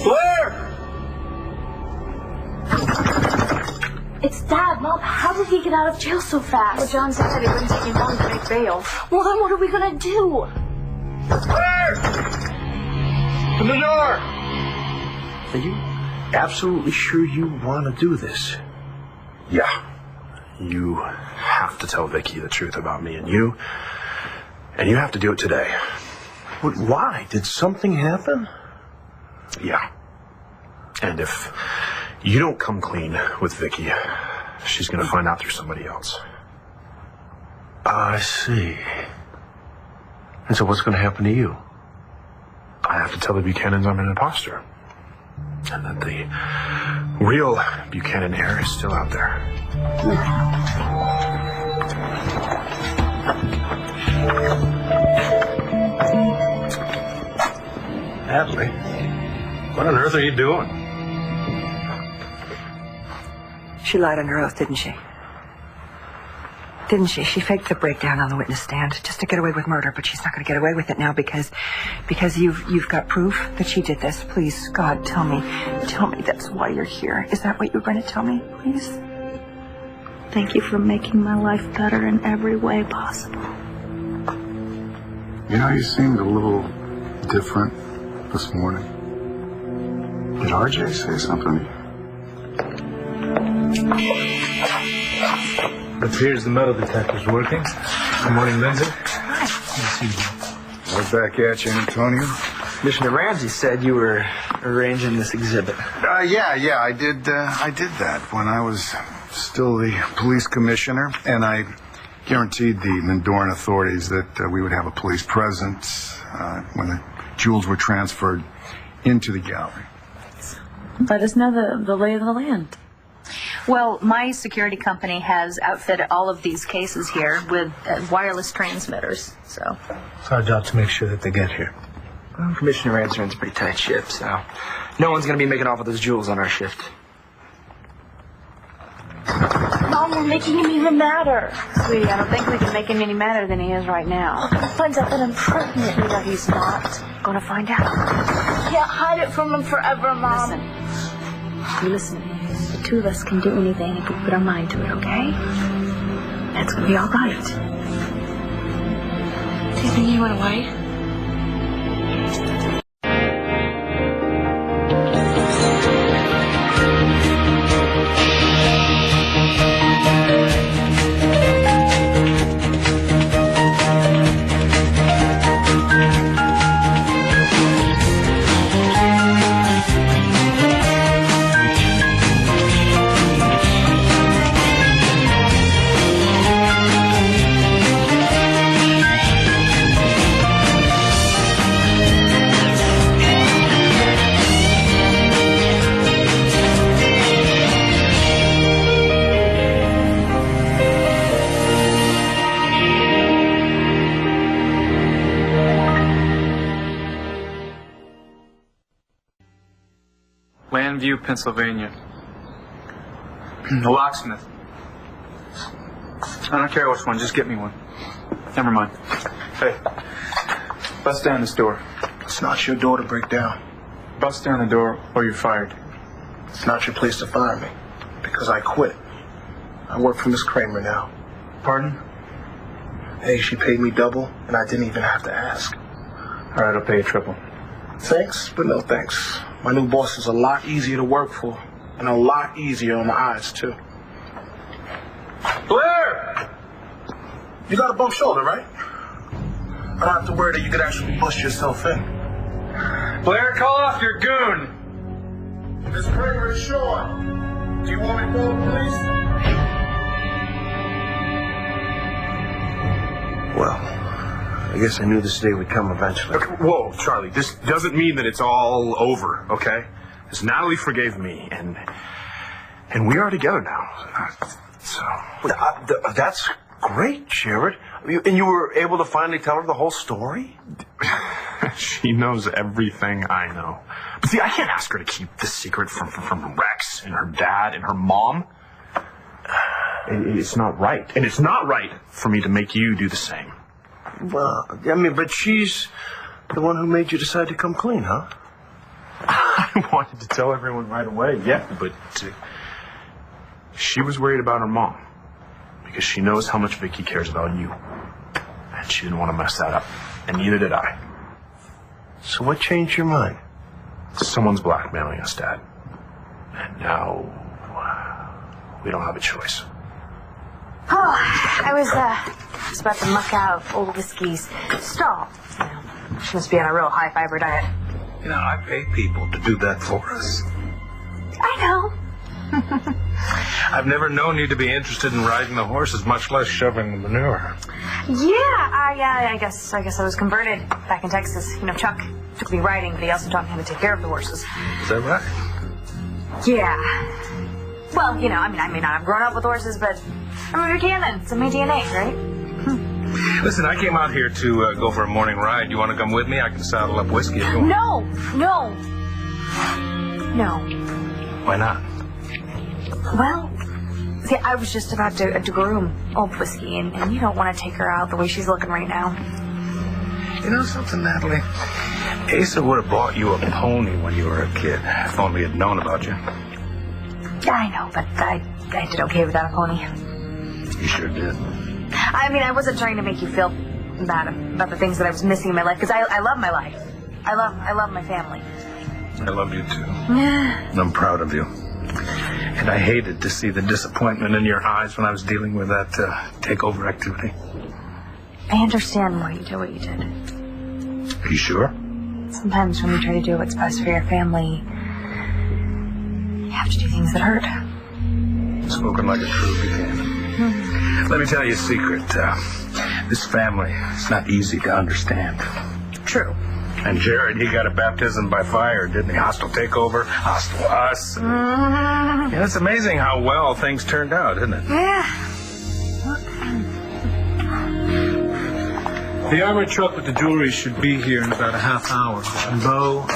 Blair! It's Dad. Mom, how did he get out of jail so fast? Well, John said it wouldn't take him long to make bail. Well, then what are we gonna do? Blair! Open the door! Are you absolutely sure you want to do this? Yeah. You have to tell Vicky the truth about me and you have to do it today. But why? Did something happen? Yeah. And if you don't come clean with Vicky, she's gonna find out through somebody else. I see. And so what's going to happen to you? I have to tell the Buchanans I'm an imposter. And that the real Buchanan heir is still out there. Hadley, what on earth are you doing? She lied on her oath, didn't she? Didn't she? She faked the breakdown on the witness stand just to get away with murder, but she's not going to get away with it now because you've got proof that she did this. Please, God, tell me that's why you're here. Is that what you're going to tell me, please? Thank you for making my life better in every way possible. You know, you seemed a little different this morning. Did RJ say something? It appears the metal detector's working. Good morning, Lindsay. Right back at you, Antonio. Commissioner Ramsey said you were arranging this exhibit. Yeah, I did that when I was still the police commissioner, and I guaranteed the Mendoran authorities that we would have a police presence when the jewels were transferred into the gallery. Let us know the lay of the land. Well, my security company has outfitted all of these cases here with wireless transmitters, so. It's our job to make sure that they get here. Well, Commissioner Ramsey runs a pretty tight ship, so no one's going to be making off with those jewels on our shift. Mom, we're making him even madder. Sweetie, I don't think we can make him any madder than he is right now. He finds out that I'm pregnant. No, he's not. Gonna find out. I can't hide it from him forever, Mom. Listen. The two of us can do anything if we put our mind to it, okay? That's gonna be all right. Do you think he went away? Landview, Pennsylvania. A locksmith. I don't care which one, just get me one. Never mind. Hey, bust down this door. It's not your door to break down. Bust down the door or you're fired. It's not your place to fire me, because I quit. I work for Miss Kramer now. Pardon? Hey, she paid me double, and I didn't even have to ask. All right, I'll pay you triple. Thanks, but no thanks. My new boss is a lot easier to work for, and a lot easier on the eyes, too. Blair! You got a bump shoulder, right? I don't have to worry that you could actually bust yourself in. Blair, call off your goon! Miss Kramer is short. Do you want me to call the police? Well, I guess I knew this day would come eventually. Okay, whoa, Charlie, this doesn't mean that it's all over, okay? Because Natalie forgave me, and we are together now. So That's great, Jared. And you were able to finally tell her the whole story? she knows everything I know. But see, I can't ask her to keep this secret from Rex and her dad and her mom. It's not right. And it's not right for me to make you do the same. Well, I mean, but she's The one who made you decide to come clean, huh? I wanted to tell everyone right away, yeah, but she was worried about her mom because she knows how much Vicky cares about you. And she didn't want to mess that up. And neither did I. So what changed your mind? Someone's blackmailing us, Dad. And now we don't have a choice. Oh, I was about to muck out old whiskey's stall. You know, she must be on a real high fiber diet. You know, I pay people to do that for us. I know. I've never known you to be interested in riding the horses, much less shoving the manure. Yeah, I guess I was converted back in Texas. You know, Chuck took me riding, but he also taught me how to take care of the horses. Is that right? Yeah. Well, you know, I may not have grown up with horses, but I'm a Buchanan. It's in my DNA, right? Listen, I came out here to go for a morning ride. You want to come with me? I can saddle up whiskey if you want. No. Why not? Well, see, I was just about to groom old whiskey, and you don't want to take her out the way she's looking right now. You know something, Natalie? Asa would have bought you a pony when you were a kid, if only he'd known about you. I know, but I did okay without a pony. You sure did. I mean, I wasn't trying to make you feel bad about the things that I was missing in my life, because I love my life. I love my family. I love you, too. And I'm proud of you. And I hated to see the disappointment in your eyes when I was dealing with that takeover activity. I understand why you did what you did. Are you sure? Sometimes when you try to do what's best for your family, you have to do things that hurt. Spoken like a true Buchanan. Let me tell you a secret. This family is not easy to understand. True. And Jared, he got a baptism by fire, didn't he? Hostile takeover, hostile us. Yeah, it's amazing how well things turned out, isn't it? Yeah. The armored truck with the jewelry should be here in about a half hour. And Bo,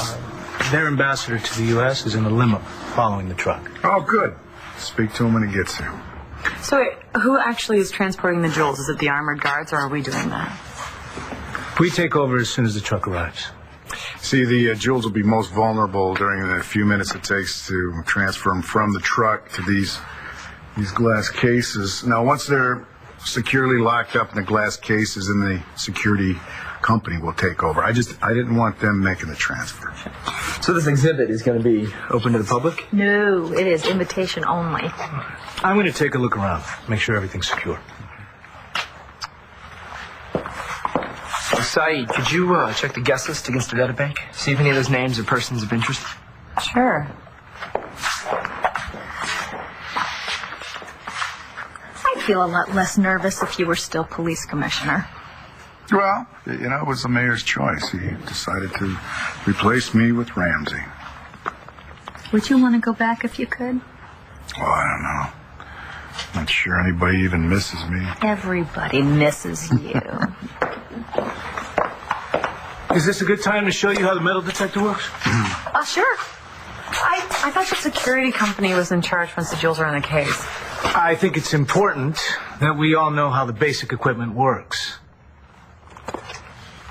their ambassador to the U.S., is in a limo following the truck. Oh, good. Speak to him when he gets here. So wait, who actually is transporting the jewels? Is it the armored guards, or are we doing that? We take over as soon as the truck arrives. See, the jewels will be most vulnerable during the few minutes it takes to transfer them from the truck to these glass cases. Now, once they're securely locked up in the glass cases, then the security company will take over. I didn't want them making the transfer. So this exhibit is going to be open to the public? No, it is invitation only. I'm going to take a look around, make sure everything's secure. Saeed, could you check the guest list against the data bank? See if any of those names are persons of interest? Sure. I'd feel a lot less nervous if you were still police commissioner. Well, you know, it was the mayor's choice. He decided to replace me with Ramsey. Would you want to go back if you could? Oh, I don't know. Not sure anybody even misses me. Everybody misses you. Is this a good time to show you how the metal detector works? Sure. I thought the security company was in charge once the jewels are in the case. I think it's important that we all know how the basic equipment works.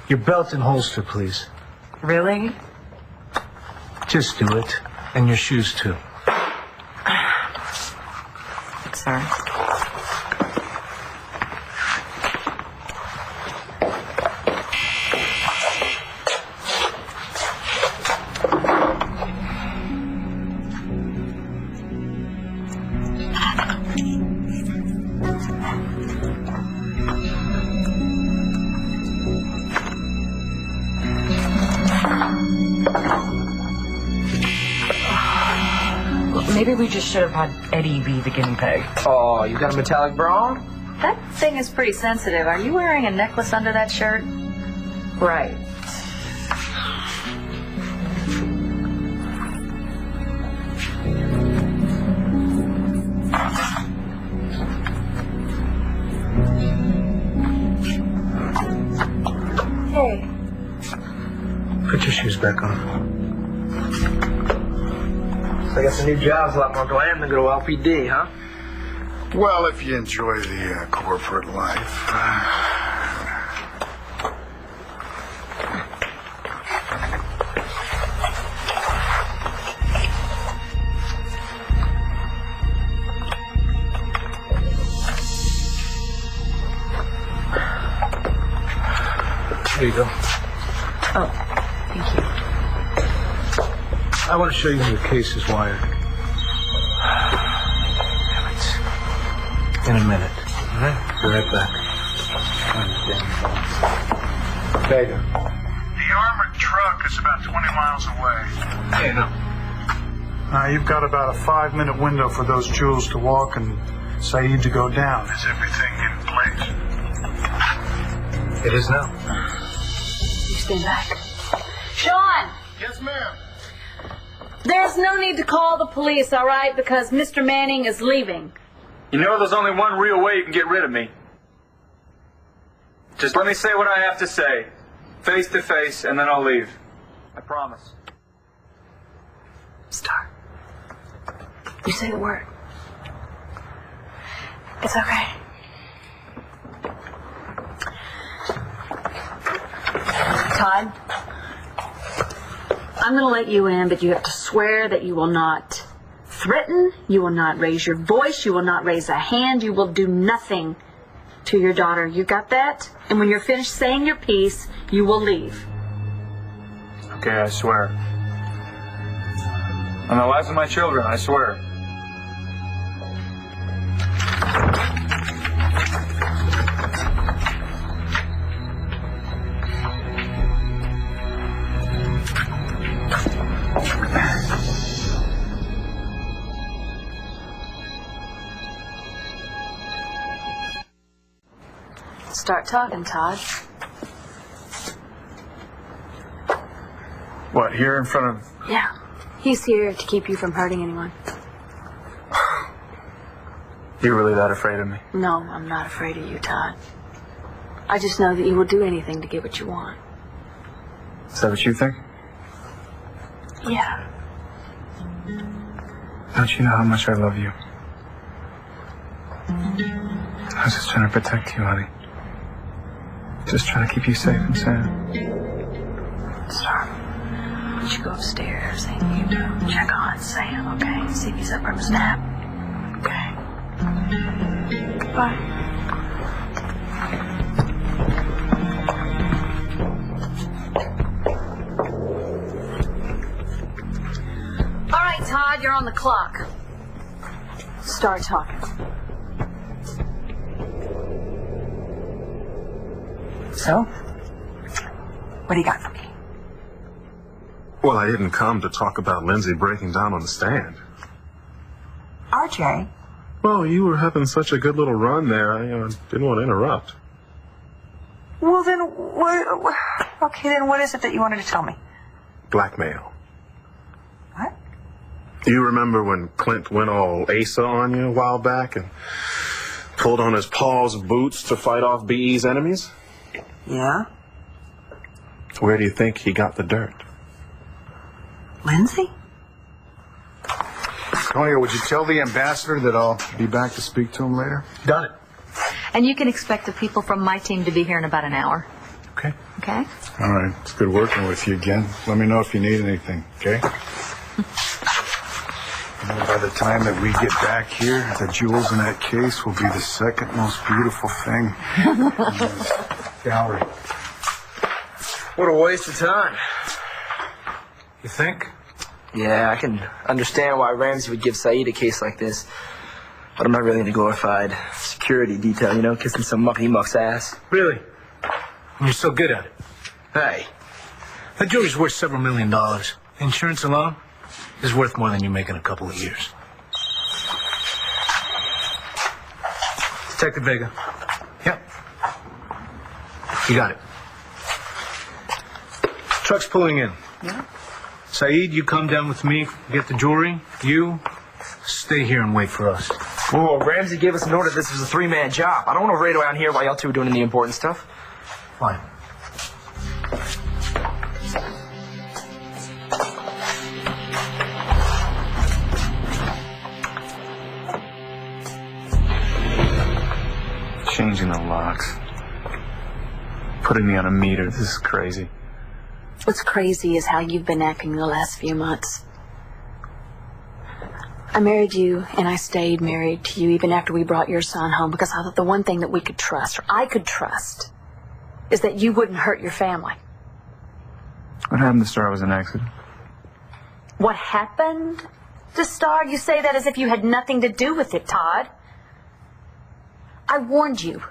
Your belt and holster, please. Really? Just do it. And your shoes, too. Sorry. Maybe we just should have had Eddie be the guinea pig. Oh, you got a metallic bra on? That thing is pretty sensitive. Are you wearing a necklace under that shirt? Right. Hey. Put your shoes back on. I guess a new job's a lot more glam than go to LPD, huh? Well, if you enjoy the corporate life. Here you go. Oh, thank you. I want to show you how the case is wired. In a minute. All right? Be right back. Vega. The armored truck is about 20 miles away. Hey, no. You've got about a 5-minute window for those jewels to walk and Saeed to go down. Is everything in place? It is now. You stand back. Sean! Yes, ma'am. There's no need to call the police, all right? Because Mr. Manning is leaving. You know there's only one real way you can get rid of me. Just let me say what I have to say, face to face, and then I'll leave. I promise. Star. You say the word. It's okay. Todd, I'm going to let you in, but you have to swear that you will not threaten, you will not raise your voice, you will not raise a hand, you will do nothing to your daughter. You got that? And when you're finished saying your piece, you will leave. Okay, I swear. On the lives of my children, I swear. Start talking, Todd. What, here in front of... Yeah. He's here to keep you from hurting anyone. You really that afraid of me? No, I'm not afraid of you, Todd. I just know that you will do anything to get what you want. Is that what you think? Yeah. Don't you know how much I love you? I was just trying to protect you, honey. Just trying to keep you safe and sound. Sir, you should go upstairs and check on Sam, okay? See if he's up from his nap. Okay. Goodbye. All right, Todd, you're on the clock. Start talking. So? What do you got for me? Well, I didn't come to talk about Lindsay breaking down on the stand. RJ? Well, you were having such a good little run there. I didn't want to interrupt. Well, then, what? Okay, then what is it that you wanted to tell me? Blackmail. What? You remember when Clint went all Asa on you a while back and pulled on his Paul's boots to fight off BE's enemies? Yeah? Where do you think he got the dirt? Lindsay? Antonio, would you tell the ambassador that I'll be back to speak to him later? Done it. And you can expect the people from my team to be here in about an hour. Okay. Okay? All right. It's good working with you again. Let me know if you need anything, okay? And by the time that we get back here, the jewels in that case will be the second most beautiful thing in this gallery. What a waste of time. You think? Yeah, I can understand why Ramsey would give Saeed a case like this. But I'm not really into glorified security detail, you know, kissing some mucky-muck's ass. Really? You're so good at it. Hey. That jewelry's worth several $1 million. Insurance alone is worth more than you make in a couple of years. Detective Vega. Yep. You got it. Truck's pulling in. Yeah. Saeed, you come down with me, get the jewelry. You stay here and wait for us. Whoa, Ramsey gave us an order. This was a 3-man job. I don't want to raid around here while y'all two are doing the important stuff. Fine. Changing the locks. Putting me on a meter. This is crazy. What's crazy is how you've been acting the last few months. I married you, and I stayed married to you even after we brought your son home because I thought the one thing that we could trust, or I could trust, is that you wouldn't hurt your family. What happened to Star was an accident. What happened to Star? You say that as if you had nothing to do with it, Todd. I warned you.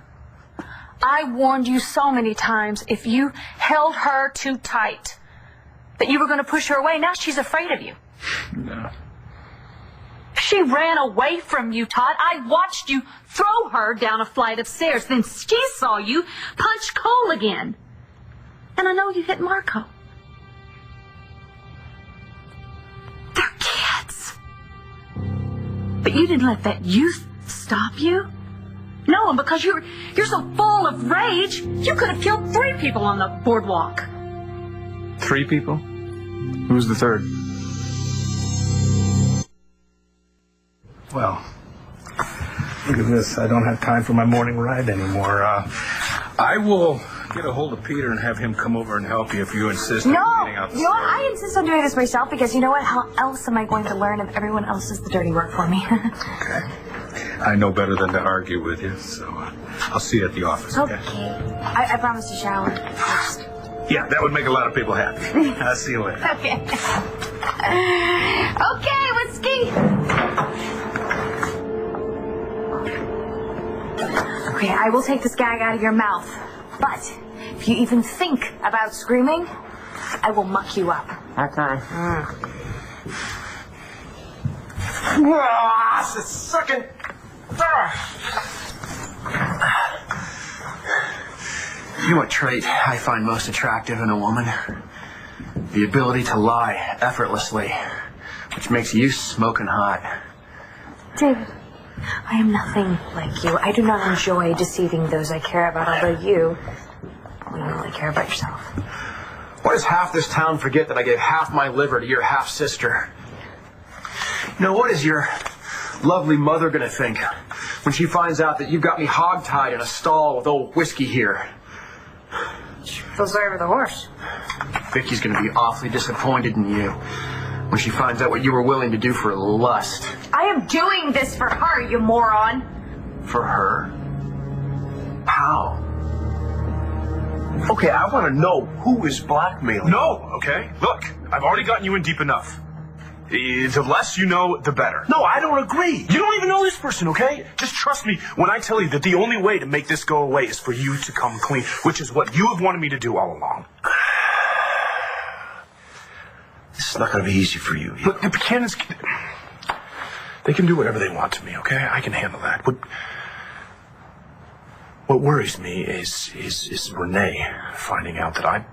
I warned you so many times if you held her too tight that you were going to push her away. Now she's afraid of you. No. She ran away from you, Todd. I watched you throw her down a flight of stairs. Then she saw you punch Cole again. And I know you hit Marco. They're kids. But you didn't let that youth stop you. No, and because you're so full of rage, you could have killed 3 people on the boardwalk. 3 people? Who was the third? Well, look at this. I don't have time for my morning ride anymore. I will get a hold of Peter and have him come over and help you if you insist on getting out the story. I insist on doing this myself because you know what? How else am I going to learn if everyone else does the dirty work for me? Okay. I know better than to argue with you, so I'll see you at the office, okay? I promise to shower first. Yeah, that would make a lot of people happy. I'll see you later. Okay. Okay, whiskey. Okay, I will take this gag out of your mouth. But if you even think about screaming, I will muck you up. Okay. It's a second. You know what trait I find most attractive in a woman? The ability to lie effortlessly, which makes you smoking hot. David, I am nothing like you. I do not enjoy deceiving those I care about, although you really care about yourself. Why does half this town forget that I gave half my liver to your half-sister? You know, what is your lovely mother gonna think when she finds out that you've got me hogtied in a stall with old whiskey here? She feels sorry for the horse. Vicky's gonna be awfully disappointed in you when she finds out what you were willing to do for lust. I am doing this for her, you moron. For her? How? Okay, I want to know who is blackmailing. No, okay? Look, I've already gotten you in deep enough. The less you know, the better. No, I don't agree. You don't even know this person, okay? Just trust me when I tell you that the only way to make this go away is for you to come clean, which is what you have wanted me to do all along. This is not going to be easy for you. Look, the Buchanans, they can do whatever they want to me, okay? I can handle that. What worries me is Renee finding out that I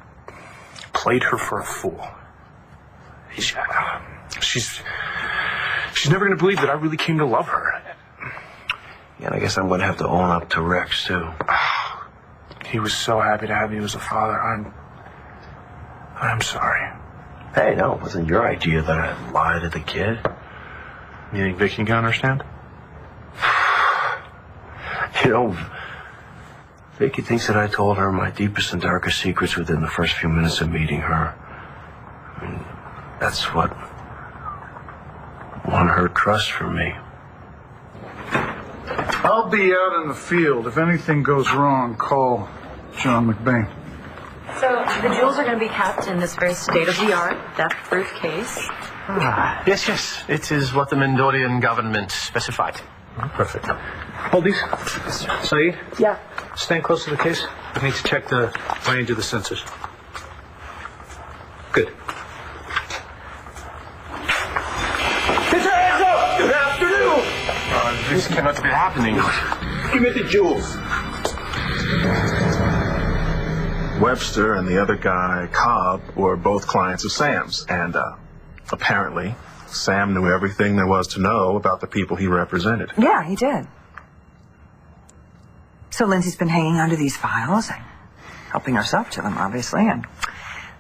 played her for a fool. She's never going to believe that I really came to love her. Yeah, and I guess I'm going to have to own up to Rex, too. He was so happy to have you as a father. I'm sorry. Hey, no, it wasn't your idea that I lied to the kid. You think Vicky can understand? You know, Vicky thinks that I told her my deepest and darkest secrets within the first few minutes of meeting her. I mean, that's what won her trust for me. I'll be out in the field. If anything goes wrong, call John McBain. So the jewels are going to be kept in this very state-of-the-art, theft-proof case. Yes. It is what the Mendorian government specified. Perfect. Hold these. Saeed? Yeah. Stand close to the case. I need to check the range of the sensors. Good. Get your hands up! Good afternoon! This cannot be happening. Give me the jewels. Webster and the other guy, Cobb, were both clients of Sam's, and apparently Sam knew everything there was to know about the people he represented. Yeah, he did. So Lindsay's been hanging onto these files and helping herself to them, obviously, and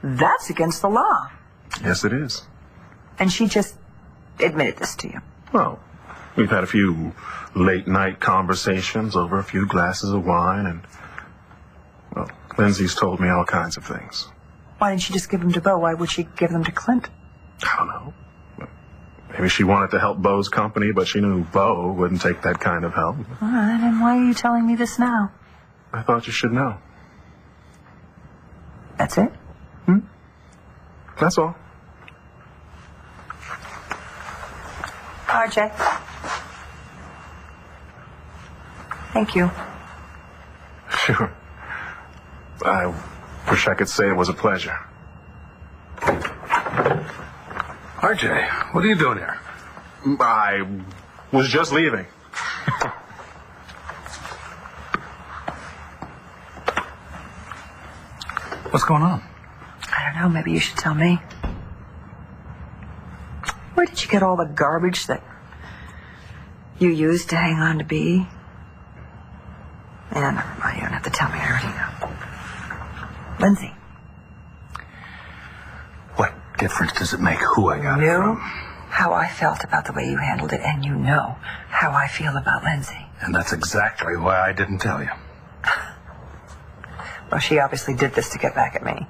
that's against the law. Yes, it is. And she just admitted this to you. Well, we've had a few late-night conversations over a few glasses of wine, and, well, Lindsay's told me all kinds of things. Why didn't she just give them to Bo? Why would she give them to Clint? I don't know. Maybe she wanted to help Bo's company, but she knew Bo wouldn't take that kind of help. All right, and why are you telling me this now? I thought you should know. That's it? That's all. RJ. Thank you. Sure. I wish I could say it was a pleasure. RJ, what are you doing here? I was just leaving. What's going on? I don't know. Maybe you should tell me. Where did you get all the garbage that you used to hang on to B? And never mind. You don't have to tell me. I already know. Lindsay. What difference does it make who I got it Knew from? how I felt about the way you handled it, and you know how I feel about Lindsay. And that's exactly why I didn't tell you. Well, she obviously did this to get back at me.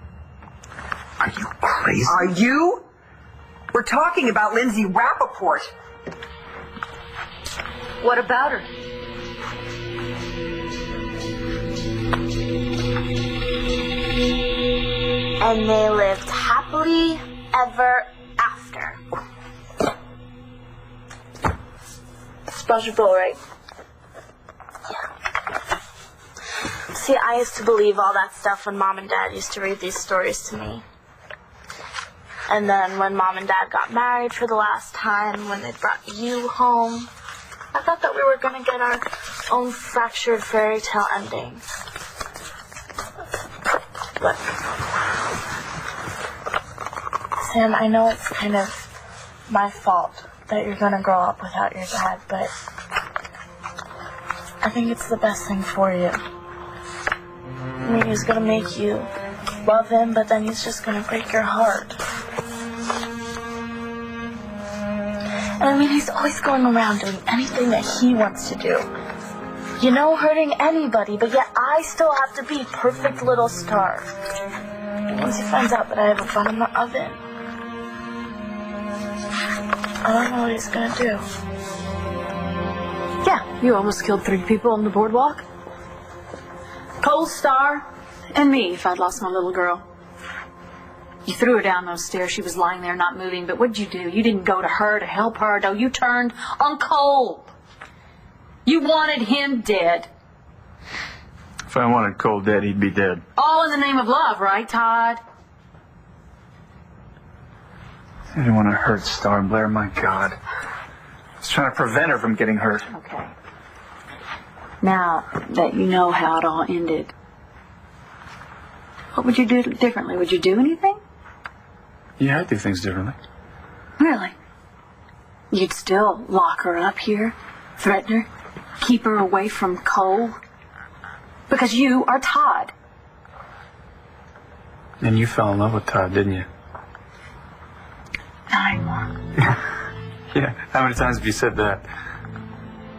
Are you crazy? Are you? We're talking about Lindsay Rappaport. What about her? And they lived happily ever after. SpongeBob, right? Yeah. See, I used to believe all that stuff when Mom and Dad used to read these stories to me. And then when Mom and Dad got married for the last time, when they brought you home, I thought that we were going to get our own fractured fairy tale ending. But Sam, I know it's kind of my fault that you're gonna grow up without your dad, but I think it's the best thing for you. I mean, he's gonna make you love him, but then he's just gonna break your heart. And I mean, he's always going around doing anything that he wants to do. You know, hurting anybody, but yet I still have to be perfect little star. And once he finds out that I have a bun in the oven, I don't know what he's gonna do. Yeah, you almost killed 3 people on the boardwalk. Cole, Star, and me if I'd lost my little girl. You threw her down those stairs. She was lying there not moving, but what'd you do? You didn't go to her to help her. No, you turned on Cole. You wanted him dead. If I wanted Cole dead, he'd be dead. All in the name of love, right, Todd? I didn't want to hurt Star and Blair, my God. I was trying to prevent her from getting hurt. Okay. Now that you know how it all ended, what would you do differently? Would you do anything? Yeah, I'd do things differently. Really? You'd still lock her up here, threaten her, keep her away from Cole? Because you are Todd. And you fell in love with Todd, didn't you? Not anymore. Yeah, how many times have you said that?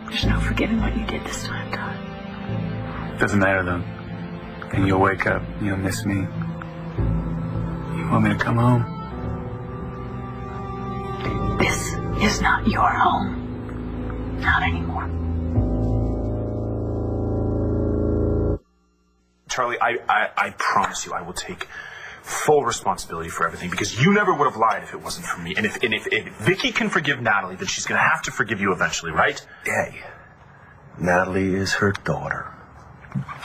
There's no forgiving what you did this time, Todd. Doesn't matter, though. And you'll wake up, you'll miss me. You want me to come home? This is not your home. Not anymore. Charlie, I promise you I will take full responsibility for everything, because you never would have lied if it wasn't for me. And if Vicky can forgive Natalie, then she's going to have to forgive you eventually, right? Hey, Natalie is her daughter.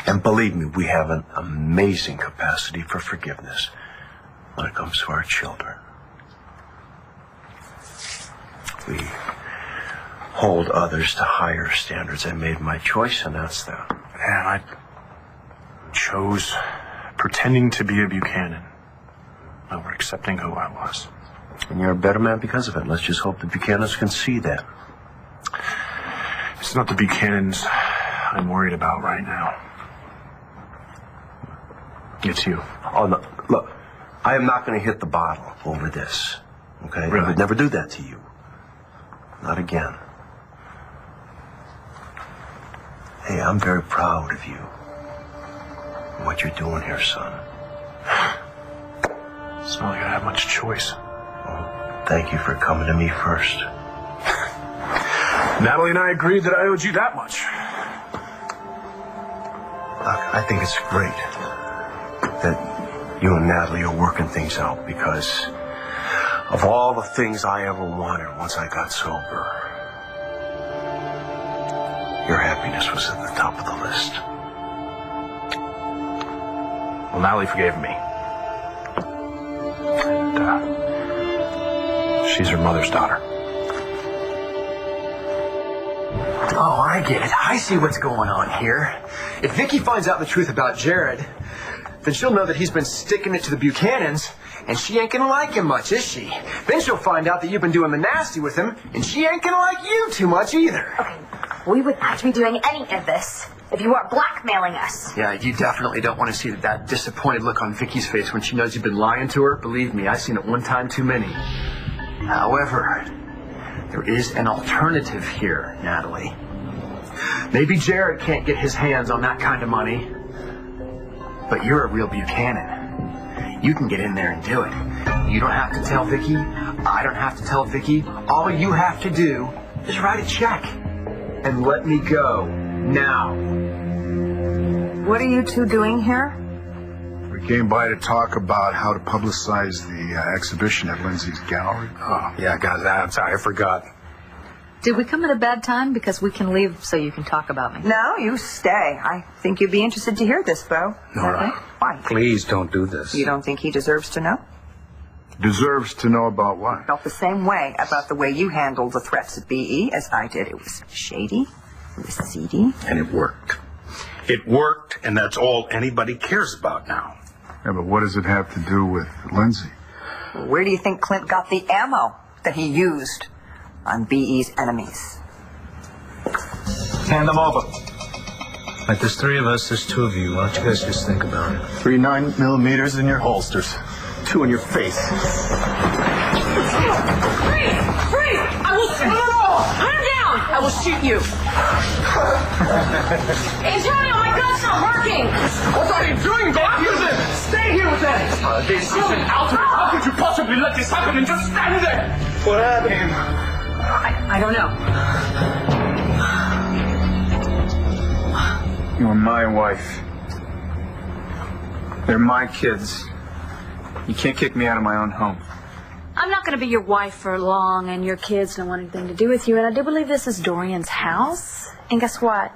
And believe me, we have an amazing capacity for forgiveness when it comes to our children. We hold others to higher standards. I made my choice, and that's that. And I chose pretending to be a Buchanan over accepting who I was. And you're a better man because of it. Let's just hope the Buchanans can see that. It's not the Buchanans I'm worried about right now. It's you. Oh, no. Look, I am not going to hit the bottle over this. Okay? Really? I would never do that to you. Not again. Hey, I'm very proud of you. What you're doing here, son. It's not like I have much choice. Well, thank you for coming to me first. Natalie and I agreed that I owed you that much. Look, I think it's great that you and Natalie are working things out because of all the things I ever wanted once I got sober. Your happiness was at the top of the list. Well, Natalie forgave me. And, she's her mother's daughter. Oh, I get it. I see what's going on here. If Vicky finds out the truth about Jared, then she'll know that he's been sticking it to the Buchanans, and she ain't gonna like him much, is she? Then she'll find out that you've been doing the nasty with him, and she ain't gonna like you too much either. Okay, we wouldn't have to be doing any of this if you weren't blackmailing us. Yeah, you definitely don't want to see that disappointed look on Vicky's face when she knows you've been lying to her. Believe me, I've seen it one time too many. However, there is an alternative here, Natalie. Maybe Jared can't get his hands on that kind of money, but you're a real Buchanan. You can get in there and do it. You don't have to tell Vicky. I don't have to tell Vicky. All you have to do is write a check and let me go now. What are you two doing here? We came by to talk about how to publicize the exhibition at Lindsay's gallery. Oh, yeah, guys, I'm sorry, I forgot. Did we come at a bad time? Because we can leave so you can talk about me. No, you stay. I think you'd be interested to hear this, though. Nora, Okay. Why? please don't do this. You don't think he deserves to know? Deserves to know about what? Felt the same way about the way you handled the threats at BE as I did. It was shady. It was seedy. And it worked. It worked, and that's all anybody cares about now. Yeah, but what does it have to do with Lindsay? Where do you think Clint got the ammo that he used on BE's enemies? Hand them over. Like, there's 3 of us, there's 2 of you. Why don't you guys just think about it? 3 9mm in your holsters. 2 in your face. Freeze! I will shoot you all! Put him down! I will shoot you! Antonio, my gun's not working! What are you doing? Don't use it! Stay here with that! This is an outrage! How could you possibly let this happen and just stand there? What happened? I don't know. You are my wife. They're my kids. You can't kick me out of my own home. I'm not going to be your wife for long, and your kids don't want anything to do with you. And I do believe this is Dorian's house. And guess what?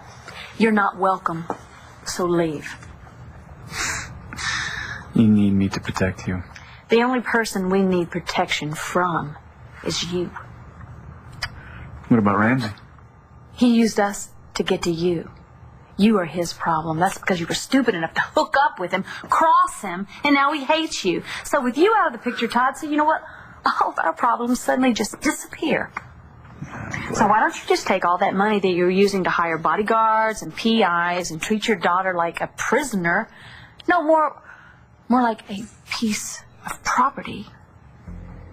You're not welcome. So leave. You need me to protect you. The only person we need protection from is you. What about Ramsey? He used us to get to you. You are his problem. That's because you were stupid enough to hook up with him, cross him, and now he hates you. So with you out of the picture, Todd, so you know what? All of our problems suddenly just disappear. So why don't you just take all that money that you're using to hire bodyguards and PIs and treat your daughter like a prisoner? No, more like a piece of property.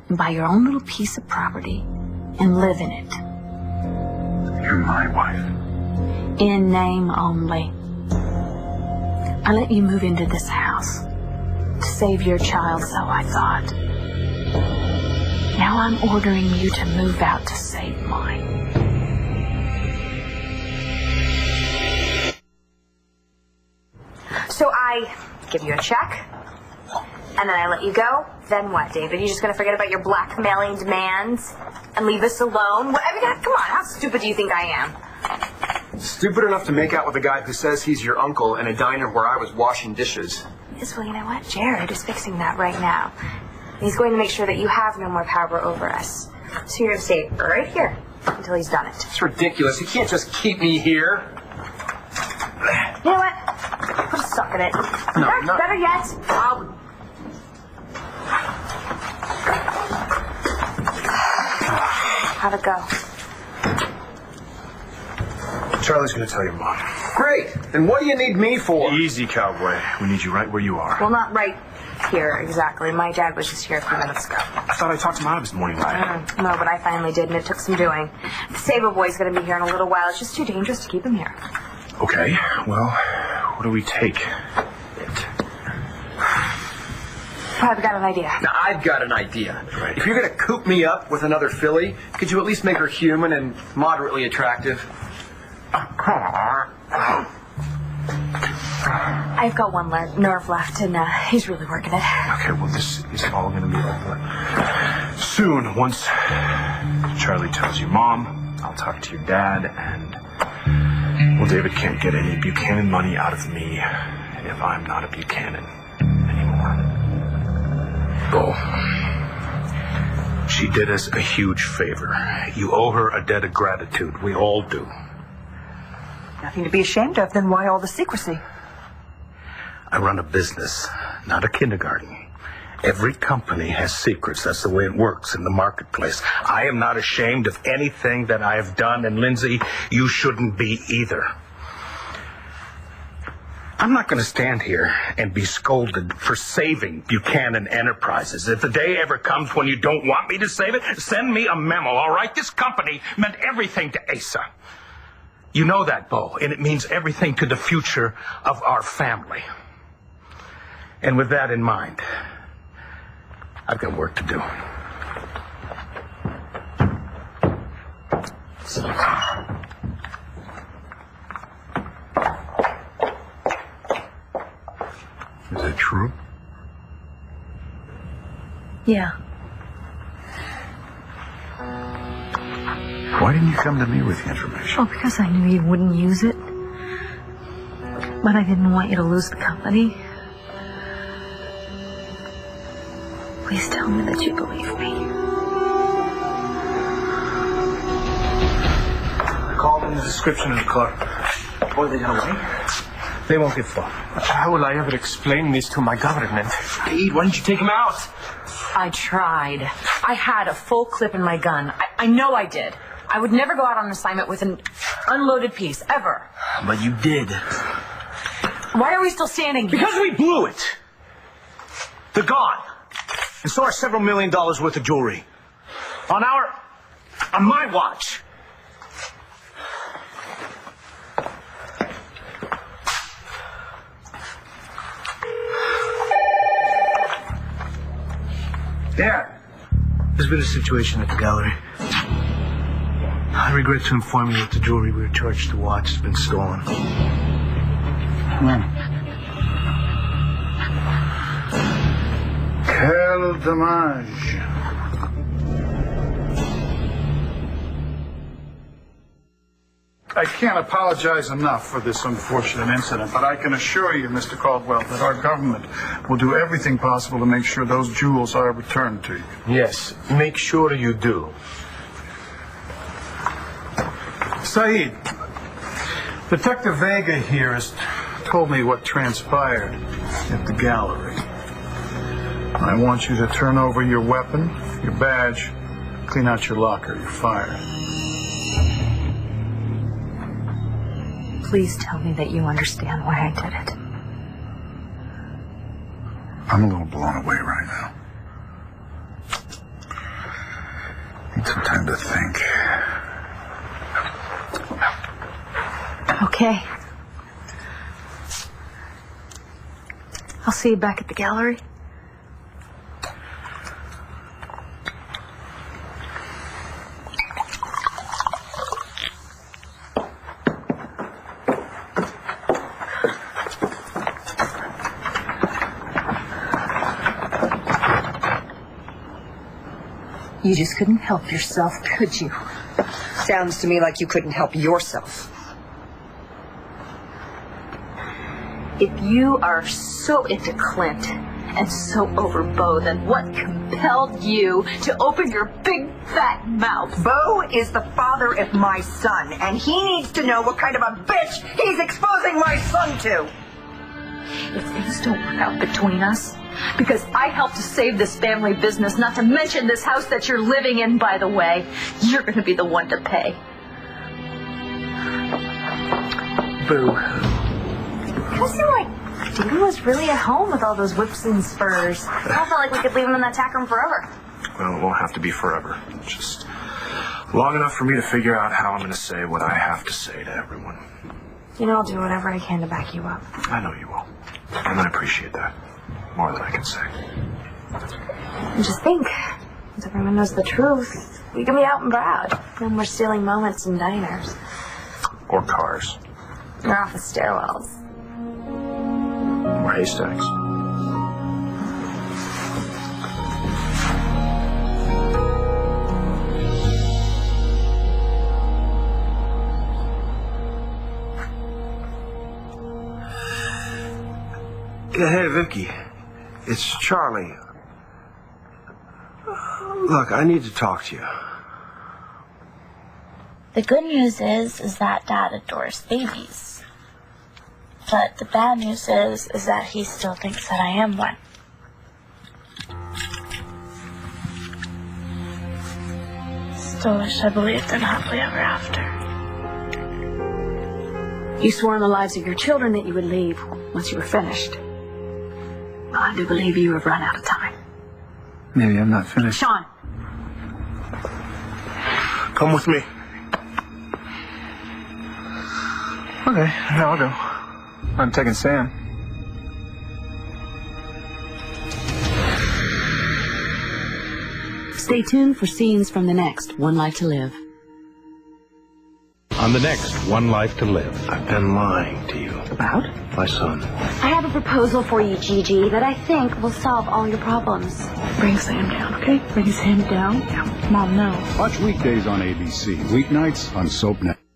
And buy your own little piece of property and live in it. You're my wife. In name only. I let you move into this house to save your child, so I thought. Now I'm ordering you to move out to save mine. So I give you a check, and then I let you go. Then what, David? You just gonna forget about your blackmailing demands and leave us alone? What, I mean, come on, how stupid do you think I am? Stupid enough to make out with a guy who says he's your uncle in a diner where I was washing dishes. Yes, well, you know what? Jared is fixing that right now. He's going to make sure that you have no more power over us. So you're going to stay right here until he's done it. It's ridiculous. He can't just keep me here. You know what? Put a suck in it. No, no. Better yet, how'd it go? Charlie's going to tell your mom. Great. And what do you need me for? Easy, cowboy. We need you right where you are. Well, not right here, exactly. My dad was just here a few minutes ago. I thought I talked him out of his morning ride. No, but I finally did, and it took some doing. The Saber boy's going to be here in a little while. It's just too dangerous to keep him here. Okay, well, what do we take? I've got an idea. Now, I've got an idea. Right. If you're going to coop me up with another filly, could you at least make her human and moderately attractive? I've got one nerve left, and he's really working it. Okay, well, this is all going to be over soon. Once Charlie tells you, Mom, I'll talk to your dad, and, well, David can't get any Buchanan money out of me if I'm not a Buchanan anymore. Bo, she did us a huge favor. You owe her a debt of gratitude. We all do. Nothing to be ashamed of, then why all the secrecy? I run a business, not a kindergarten. Every company has secrets. That's the way it works in the marketplace. I am not ashamed of anything that I have done, and Lindsay, you shouldn't be either. I'm not going to stand here and be scolded for saving Buchanan Enterprises. If the day ever comes when you don't want me to save it, send me a memo, all right? This company meant everything to Asa. You know that, Bo, and it means everything to the future of our family. And with that in mind, I've got work to do. Is it true? Yeah. Why didn't you come to me with the information? Oh, because I knew you wouldn't use it. But I didn't want you to lose the company. Please tell me that you believe me. I called in the description of the car. Boy, they got away? They won't get far. How will I ever explain this to my government? Pete, why didn't you take him out? I tried. I had a full clip in my gun. I know I did. I would never go out on an assignment with an unloaded piece, ever. But you did. Why are we still standing here? Because we blew it. They're gone. And so are several $1 million worth of jewelry. On my watch. Dad, there's been a situation at the gallery. I regret to inform you that the jewelry we were charged to watch has been stolen. Quel dommage. I can't apologize enough for this unfortunate incident, but I can assure you, Mr. Caldwell, that our government will do everything possible to make sure those jewels are returned to you. Yes, make sure you do. Saeed, Detective Vega here has told me what transpired at the gallery. I want you to turn over your weapon, your badge, clean out your locker. You're fired. Please tell me that you understand why I did it. I'm a little blown away right now. Need some time to think. Okay. I'll see you back at the gallery. You just couldn't help yourself, could you? Sounds to me like you couldn't help yourself. If you are so into Clint and so over Bo, then what compelled you to open your big fat mouth? Bo is the father of my son, and he needs to know what kind of a bitch he's exposing my son to. If things don't work out between us, because I helped to save this family business, not to mention this house that you're living in, by the way, you're going to be the one to pay. Boo. It was like David was really at home with all those whips and spurs. I felt like we could leave him in that tack room forever. Well, it won't have to be forever. Just long enough for me to figure out how I'm going to say what I have to say to everyone. You know, I'll do whatever I can to back you up. I know you will. And I appreciate that. More than I can say. And just think, once everyone knows the truth, we can be out and proud. And we're stealing moments in diners. Or cars. Or off the stairwells. more haystacks. Yeah, hey, Vicky. It's Charlie. Look, I need to talk to you. The good news is that Dad adores babies. But the bad news is that he still thinks that I am one. Still wish I believed in happily ever after. You swore on the lives of your children that you would leave once you were finished. Well, I do believe you have run out of time. Maybe I'm not finished. Sean. Come with me. Okay, yeah, I'll go. I'm taking Sam. Stay tuned for scenes from the next One Life to Live. On the next One Life to Live. I've been lying to you. About? My son. I have a proposal for you, Gigi, that I think will solve all your problems. Bring Sam down, okay? Bring Sam down. Yeah. Mom, no. Watch weekdays on ABC, weeknights on SoapNet.